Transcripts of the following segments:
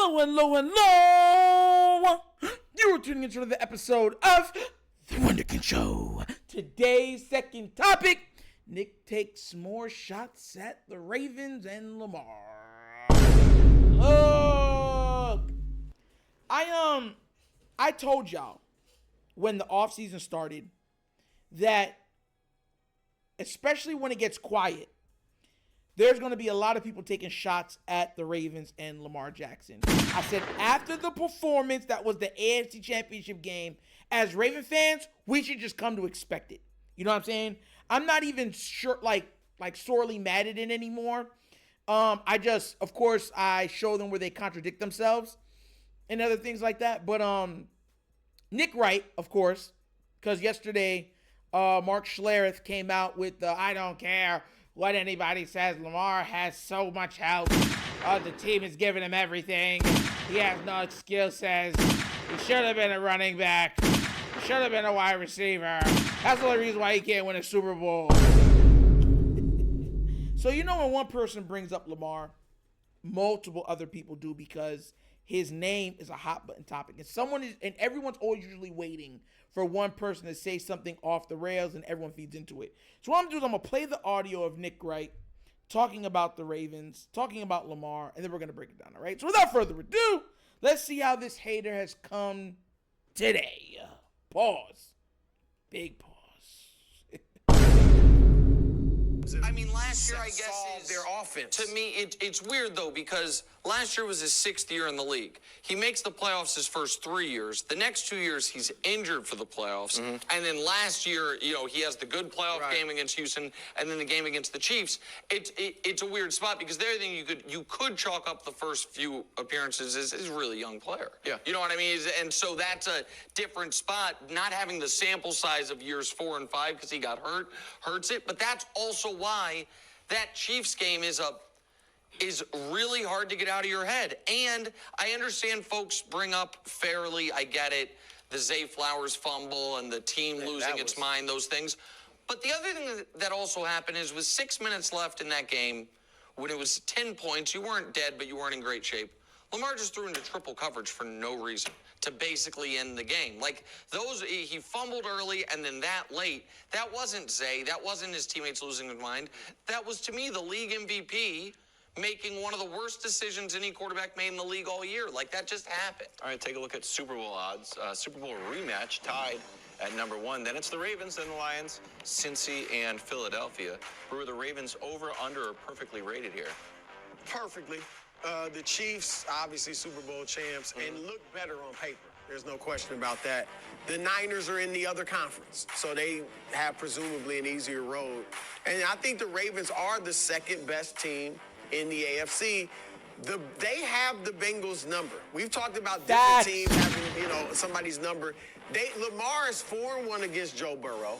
Hello. You're tuning into another episode of The Wonderkin Show. Today's second topic, Nick takes more shots at the Ravens and Lamar. Look, I told y'all when the offseason started that especially when it gets quiet, there's going to be a lot of people taking shots at the Ravens and Lamar Jackson. I said after the performance that was the AFC Championship game, as Raven fans, we should just come to expect it. You know what I'm saying? I'm not even sure, like sorely mad at it anymore. Of course, I show them where they contradict themselves and other things like that. But Nick Wright, of course, because yesterday Mark Schlereth came out with the I don't care what anybody says. Lamar has so much help. The team is giving him everything. He has no excuses. He should have been a running back. He should have been a wide receiver. That's the only reason why he can't win a Super Bowl. So you know when one person brings up Lamar, multiple other people do because his name is a hot button topic. And everyone's always usually waiting for one person to say something off the rails and everyone feeds into it. So what I'm going to do is I'm going to play the audio of Nick Wright talking about the Ravens, talking about Lamar, and then we're going to break it down, all right? So without further ado, let's see how this hater has come today. Pause. Big pause. I mean, last year, I guess, is their offense. To me, it's weird, though, because last year was his 6th year in the league. He makes the playoffs his first 3 years. The next 2 years, he's injured for the playoffs. Mm-hmm. And then last year, he has the good playoff game against Houston and then the game against the Chiefs. It's a weird spot because the other thing you could chalk up the first few appearances is a really young player. Yeah. You know what I mean? And so that's a different spot. Not having the sample size of years 4 and 5 because he got hurt hurts it. But that's also why that Chiefs game is really hard to get out of your head. And I understand folks bring up fairly, I get it, the Zay Flowers fumble and the team losing its mind, those things. But the other thing that also happened is with 6 minutes left in that game, when it was 10 points, you weren't dead, but you weren't in great shape. Lamar just threw into triple coverage for no reason to basically end the game. Like, he fumbled early and then that late. That wasn't Zay. That wasn't his teammates losing their mind. That was, to me, the league MVP making one of the worst decisions any quarterback made in the league all year. Like, that just happened. All right, take a look at Super Bowl odds. Super Bowl rematch tied at number 1. Then it's the Ravens, then the Lions, Cincy, and Philadelphia. Who are the Ravens over, under, or perfectly rated here? Perfectly. The Chiefs, obviously Super Bowl champs, and look better on paper. There's no question about that. The Niners are in the other conference, so they have presumably an easier road. And I think the Ravens are the second best team in the AFC. They have the Bengals' number. We've talked about different teams having, somebody's number. Lamar is 4-1 against Joe Burrow.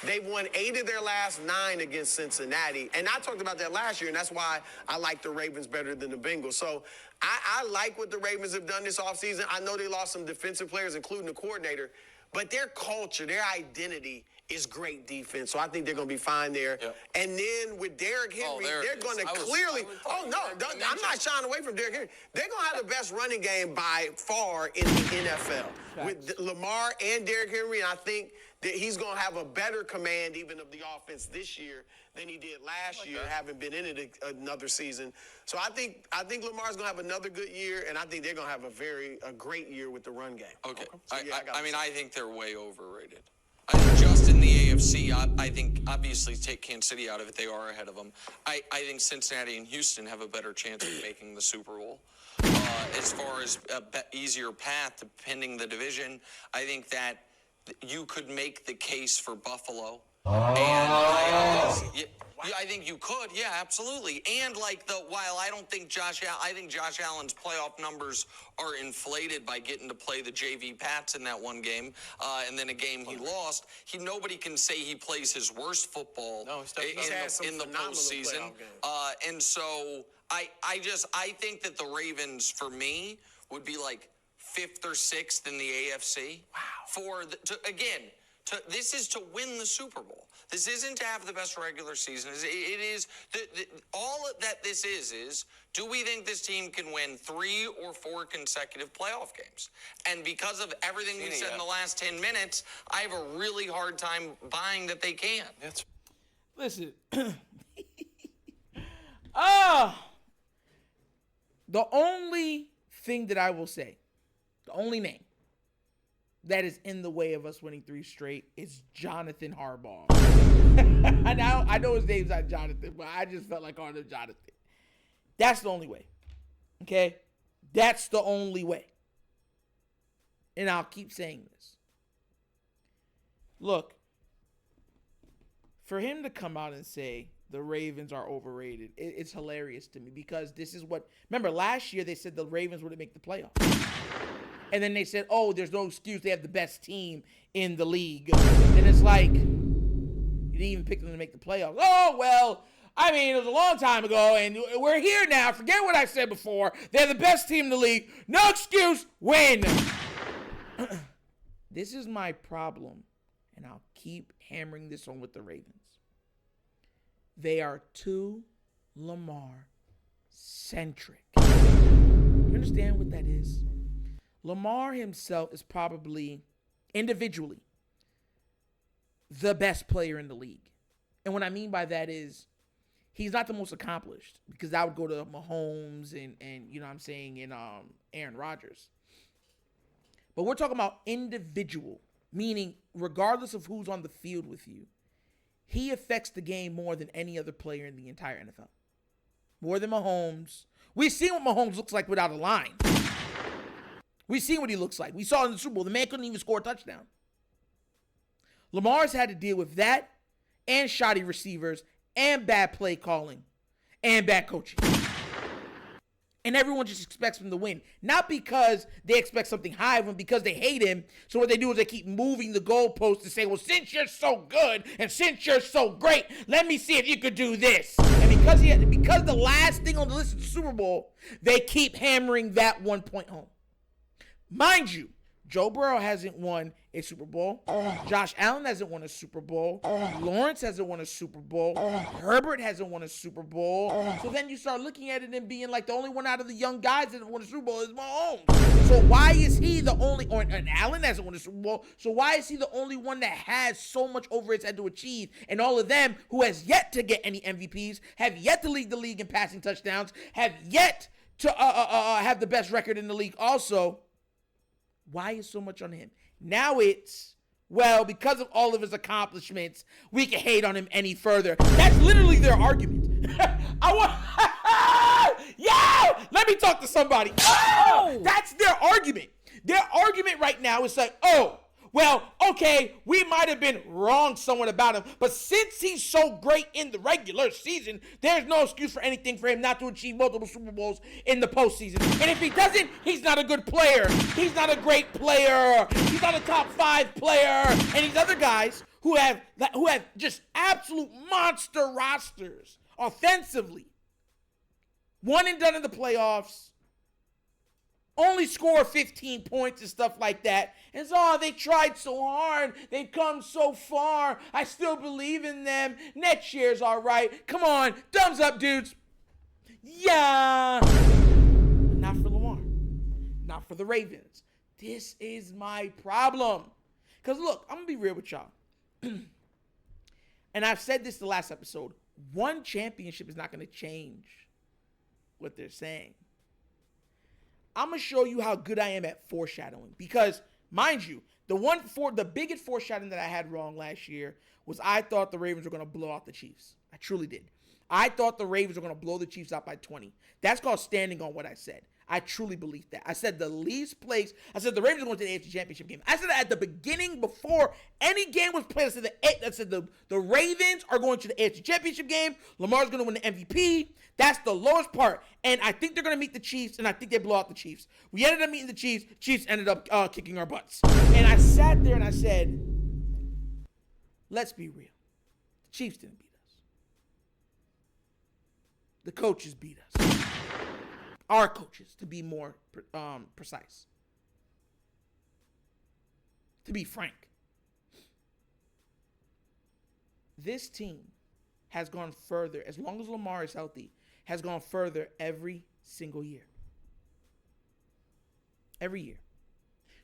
They've won 8 of their last 9 against Cincinnati. And I talked about that last year, and that's why I like the Ravens better than the Bengals. So I like what the Ravens have done this offseason. I know they lost some defensive players, including the coordinator. But their culture, their identity is great defense. So I think they're going to be fine there. Yep. And then with Derrick Henry, they're going to clearly – I'm not shying away from Derrick Henry. They're going to have the best running game by far in the NFL. With Lamar and Derrick Henry, and I think that he's going to have a better command even of the offense this year than he did last year, having been in it another season. So I think Lamar's going to have another good year, and I think they're going to have a great year with the run game. Okay. So, I think they're way overrated. I think just in the AFC, I think obviously take Kansas City out of it, they are ahead of them. I think Cincinnati and Houston have a better chance of making the Super Bowl. As far as an easier path to pinning the division, I think that you could make the case for Buffalo. And I think you could, yeah, absolutely. And while I think Josh Allen's playoff numbers are inflated by getting to play the JV Pats in that one game, and then a game he lost. Nobody can say he plays his worst football in the postseason. And so I think that the Ravens, for me, would be like 5th or 6th in the AFC. Wow. This is to win the Super Bowl. This isn't to have the best regular season. It is all that this is do we think this team can win 3 or 4 consecutive playoff games? And because of everything we said in the last 10 minutes, I have a really hard time buying that they can. Listen. The only thing that I will say, the only name that is in the way of us winning 3 straight is Jonathan Harbaugh. I know his name's not Jonathan, but I just felt like calling him Jonathan. That's the only way. Okay? That's the only way. And I'll keep saying this. Look, for him to come out and say the Ravens are overrated, it's hilarious to me because this is what... Remember, last year they said the Ravens wouldn't make the playoffs. And then they said, oh, there's no excuse. They have the best team in the league. And it's like, you didn't even pick them to make the playoffs. Oh, well, I mean, it was a long time ago, and we're here now. Forget what I said before. They're the best team in the league. No excuse. Win. This is my problem, and I'll keep hammering this on with the Ravens. They are too Lamar-centric. You understand what that is? Lamar himself is probably, individually, the best player in the league. And what I mean by that is he's not the most accomplished because that would go to Mahomes and you know what I'm saying, and Aaron Rodgers. But we're talking about individual, meaning regardless of who's on the field with you, he affects the game more than any other player in the entire NFL. More than Mahomes. We've seen what Mahomes looks like without a line. We've seen what he looks like. We saw in the Super Bowl. The man couldn't even score a touchdown. Lamar's had to deal with that and shoddy receivers and bad play calling and bad coaching. And everyone just expects him to win. Not because they expect something high of him, because they hate him. So what they do is they keep moving the goalposts to say, well, since you're so good and since you're so great, let me see if you could do this. And because the last thing on the list is the Super Bowl, they keep hammering that 1 point home. Mind you, Joe Burrow hasn't won a Super Bowl. Josh Allen hasn't won a Super Bowl. Lawrence hasn't won a Super Bowl. Herbert hasn't won a Super Bowl. So then you start looking at it and being like the only one out of the young guys that have won a Super Bowl is Mahomes. So why is he the only, and Allen hasn't won a Super Bowl, so why is he the only one that has so much over his head to achieve? And all of them who has yet to get any MVPs, have yet to lead the league in passing touchdowns, have yet to have the best record in the league also. Why is so much on him? Now it's, well, because of all of his accomplishments, we can hate on him any further. That's literally their argument. Let me talk to somebody. That's their argument. Their argument right now is like, well, okay, we might have been wrong somewhat about him, but since he's so great in the regular season, there's no excuse for anything for him not to achieve multiple Super Bowls in the postseason. And if he doesn't, he's not a good player. He's not a great player. He's not a top 5 player. And these other guys who have just absolute monster rosters offensively, one and done in the playoffs, only score 15 points and stuff like that. And so, they tried so hard. They've come so far. I still believe in them. Next year's all right. Come on. Thumbs up, dudes. Yeah. Not for Lamar. Not for the Ravens. This is my problem. Because, look, I'm going to be real with y'all. And I've said this the last episode. One championship is not going to change what they're saying. I'm going to show you how good I am at foreshadowing because, mind you, the biggest foreshadowing that I had wrong last year was I thought the Ravens were going to blow out the Chiefs. I truly did. I thought the Ravens were going to blow the Chiefs out by 20. That's called standing on what I said. I truly believe that. I said the Ravens are going to the AFC Championship game. I said that at the beginning before any game was played. I said the Ravens are going to the AFC Championship game. Lamar's going to win the MVP. That's the lowest part. And I think they're going to meet the Chiefs, and I think they blow out the Chiefs. We ended up meeting the Chiefs. Chiefs ended up kicking our butts. And I sat there and I said, let's be real. The Chiefs didn't beat us. The coaches beat us. Our coaches, to be more precise. To be frank. this team has gone further, as long as Lamar is healthy, has gone further every single year. Every year.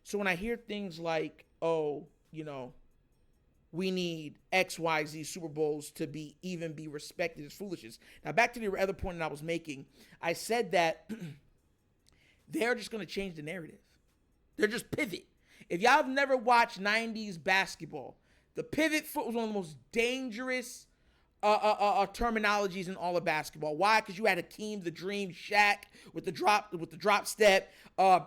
So when I hear things like, oh, we need XYZ Super Bowls to be respected, as foolishness. Now, back to the other point that I was making, I said that they're just going to change the narrative. They're just pivot. If y'all have never watched 90s basketball, the pivot foot was one of the most dangerous terminologies in all of basketball. Why? Because you had Hakeem, the Dream, Shaq with the drop step,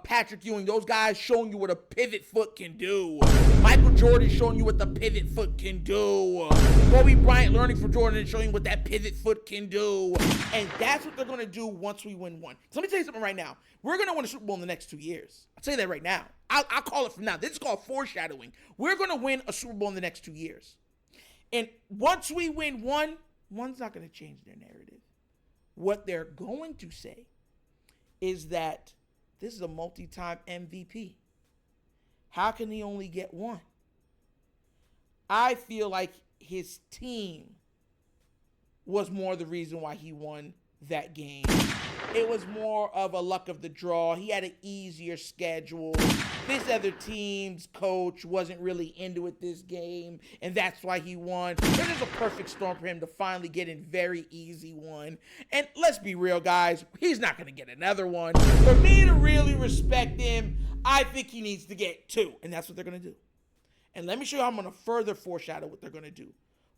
Patrick Ewing, those guys showing you what a pivot foot can do. Michael Jordan showing you what the pivot foot can do. Kobe Bryant learning from Jordan and showing you what that pivot foot can do. And that's what they're going to do once we win one. So let me tell you something right now. We're going to win a Super Bowl in the next 2 years. I'll tell you that right now. I'll call it from now. This is called foreshadowing. We're going to win a Super Bowl in the next 2 years. And once we win one's not going to change their narrative. What they're going to say is that this is a multi-time MVP. How can he only get one? I feel like his team was more the reason why he won that game. It was more of a luck of the draw. He had an easier schedule. This other team's coach wasn't really into it this game, and that's why he won. It was a perfect storm for him to finally get in very easy one. And let's be real, guys, he's not going to get another one. For me to really respect him, I think he needs to get 2, and that's what they're going to do. And let me show you how I'm going to further foreshadow what they're going to do.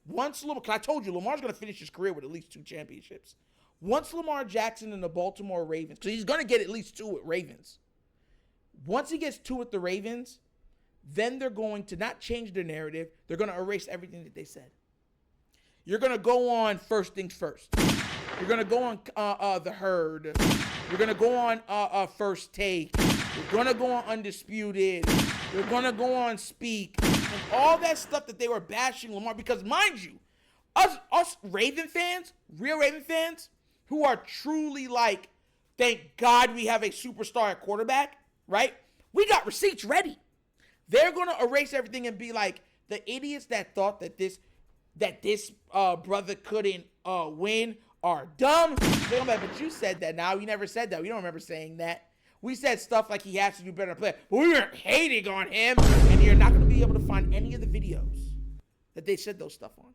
Once Lamar, because I told you, Lamar's going to finish his career with at least 2 championships. Once Lamar Jackson and the Baltimore Ravens, because he's going to get at least 2 with Ravens. Once he gets 2 with the Ravens, then they're going to not change their narrative. They're going to erase everything that they said. You're going to go on First Things First. You're going to go on The Herd. You're going to go on First Take. You're going to go on Undisputed. You're going to go on Speak. And all that stuff that they were bashing Lamar. Because mind you, us Raven fans, real Raven fans, who are truly like, thank God we have a superstar at quarterback, right? We got receipts ready. They're going to erase everything and be like, the idiots that thought that this brother couldn't win are dumb. They're gonna be like, but you said that now. You never said that. We don't remember saying that. We said stuff like he has to do better play, but we weren't hating on him. And you're not going to be able to find any of the videos that they said those stuff on.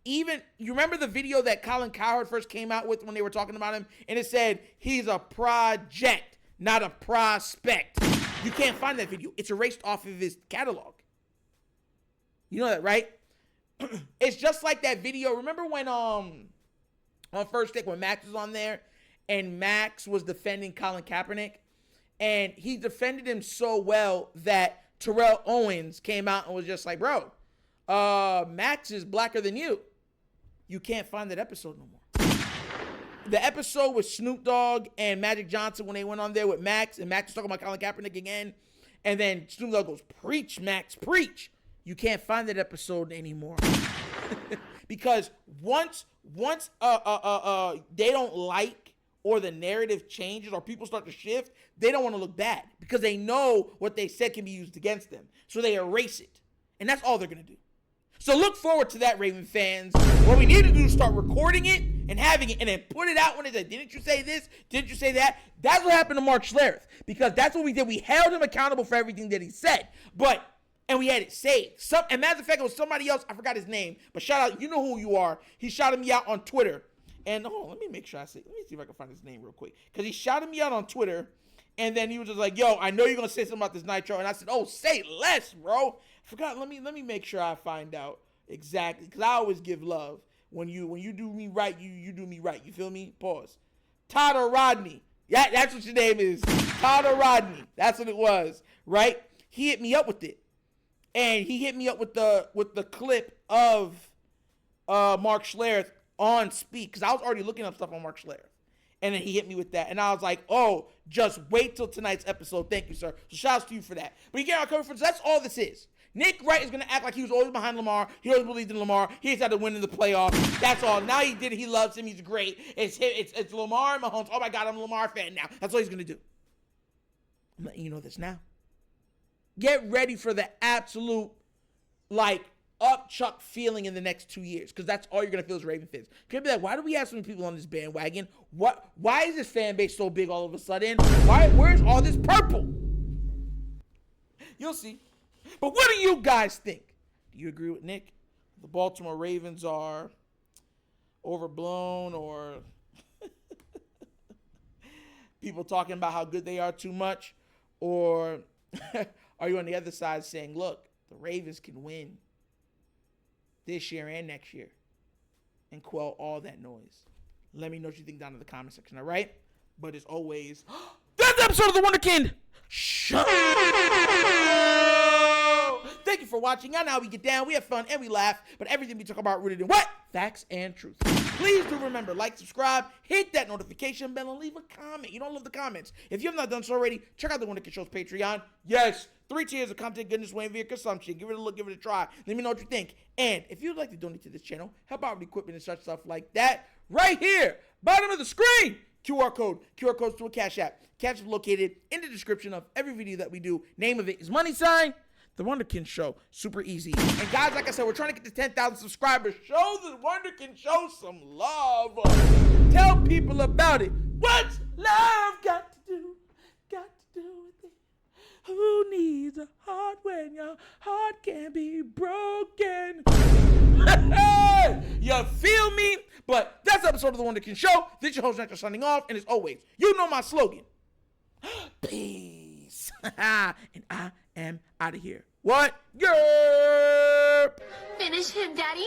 Even, you remember the video that Colin Cowherd first came out with when they were talking about him? And it said, he's a project, not a prospect. You can't find that video. It's erased off of his catalog. You know that, right? It's just like that video. Remember when on First Take when Max was on there and Max was defending Colin Kaepernick? And he defended him so well that Terrell Owens came out and was just like, bro, Max is blacker than you. You can't find that episode no more. The episode with Snoop Dogg and Magic Johnson when they went on there with Max, and Max was talking about Colin Kaepernick again, and then Snoop Dogg goes, preach, Max, preach. You can't find that episode anymore. Because once they don't like or the narrative changes or people start to shift, they don't want to look bad because they know what they said can be used against them. So they erase it. And that's all they're going to do. So look forward to that, Raven fans. What we need to do is start recording it and having it and then put it out when they say, didn't you say this? Didn't you say that? That's what happened to Mark Schlereth because that's what we did. We held him accountable for everything that he said. And we had it saved. And matter of fact, it was somebody else. I forgot his name. But shout out, you know who you are. He shouted me out on Twitter. And let me make sure let me see if I can find his name real quick. Because he shouted me out on Twitter. And then he was just like, yo, I know you're going to say something about this Nitro. And I said, oh, say less, bro. I forgot. Let me make sure I find out exactly. Because I always give love. When you do me right, you do me right. You feel me? Pause. Todd or Rodney. Yeah, that's what your name is. Todd or Rodney. That's what it was. Right? He hit me up with it. And he hit me up with the clip of Mark Schlereth on Speak. Because I was already looking up stuff on Mark Schlereth. And then he hit me with that. And I was like, oh, just wait till tonight's episode. Thank you, sir. So shout out to you for that. But you get our cover for this. That's all this is. Nick Wright is going to act like he was always behind Lamar. He always believed in Lamar. He just had to win in the playoffs. That's all. Now he did it. He loves him. He's great. It's Lamar and Mahomes. Oh, my God, I'm a Lamar fan now. That's all he's going to do. I'm letting you know this now. Get ready for the absolute, upchuck feeling in the next 2 years, because that's all you're going to feel as Raven fans. Could be like, why do we have so many people on this bandwagon? Why is this fan base so big all of a sudden? Where's all this purple? You'll see. But what do you guys think? Do you agree with Nick? The Baltimore Ravens are overblown, or people talking about how good they are too much? Or are you on the other side saying, look, the Ravens can win this year and next year and quell all that noise? Let me know what you think down in the comment section, all right? But as always, that's the episode of The Wonderkind Show. Thank you for watching. I know how we get down. We have fun and we laugh, but everything we talk about rooted in what? Facts and truth. Please do remember, like, subscribe, hit that notification bell, and leave a comment. You don't love the comments. If you have not done so already, check out the Wonderkind Show's Patreon. Yes, 3 tiers of content goodness waiting via consumption. Give it a look, give it a try. Let me know what you think. And if you'd like to donate to this channel, help out with equipment and such stuff like that, right here, bottom of the screen, QR codes to a Cash App. Cash is located in the description of every video that we do. Name of it is $, The Wonderkind Show. Super easy. And guys, like I said, we're trying to get to 10,000 subscribers. Show the Wonderkind Show some love. Tell people about it. What's love got to do? Got to do with it. Who needs a heart when your heart can be broken? You feel me? But that's the episode of The Wonderkind Show. This is your host, Nick, signing off. And as always, you know my slogan. Peace. And I am out of here. What? Yerp! Finish him, Daddy.